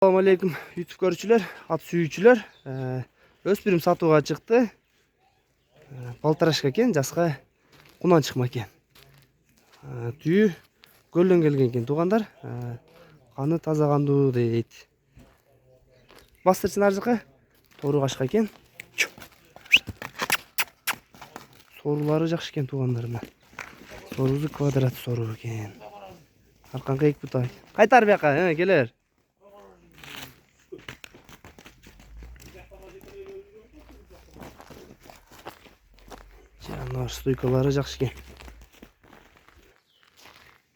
Assalamu alaikum YouTube görüşçüler, at sүйүүчүлөр. Өспүрүм сатууга чыкты. Балтырашка экен, жаска кунан чыкма экен. Түйү көлдөн келген экен туугандар. Каны таза кандуу дейт. Бастырчын ар жака. Тору кашка экен. Сорулары жакшы экен туугандар мына. Сорузу квадрат сору экен. Арканга эки бута. Кайтар бияка, келер. Жанар стойкалары жакшы экен.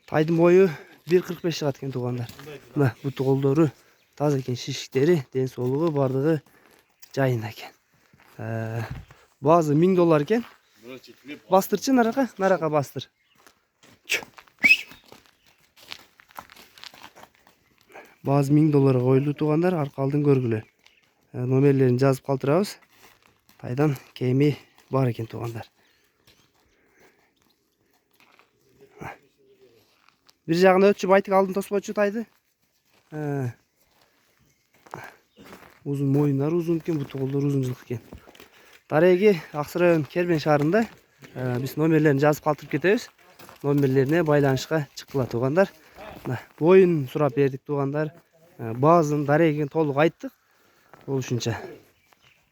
Тайдын бою 1.45 чыгат экен туугандар. Мына буту колдору таза экен, шишиктери, ден соолугу бардыгы жайында экен. Баазы $1000 экен. Бастырчы нарака бастыр. Баазы $1000 коюлду туугандар, аркалдын көргүлө. Номерлерин жазып калтырабыз. Тайдан кеми бар экен туугандар. Bir жагына өтчү байтык алдын тоспочу тайды. Uzun moyunları uzun eкен, буту колдору узунчулук экен. Дареги Аксырайым Кербен шаарында биз номерлерин жазып калтырып кетебиз. Номерлерине байланышка чыккыла туугандар. Боюн сурап бердик туугандар. Баазын дарегин толук айттык. Болушунча